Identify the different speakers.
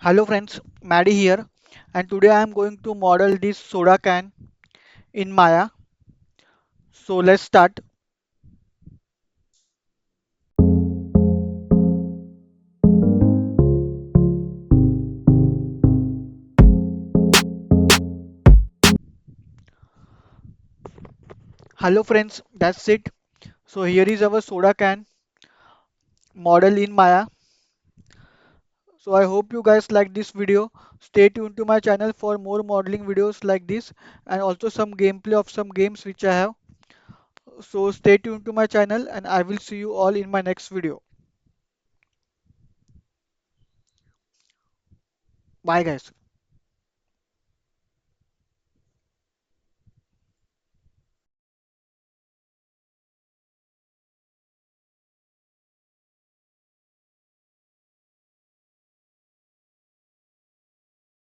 Speaker 1: Hello friends, Maddie here, and today I am going to model this soda can in Maya. So let's start. Hello friends, that's it. So here is our soda can model in Maya. So I hope you guys like this video. Stay tuned to my channel for more modeling videos like this and also some gameplay of some games which I have. So stay tuned to my channel and I will see you all in my next video. Bye guys.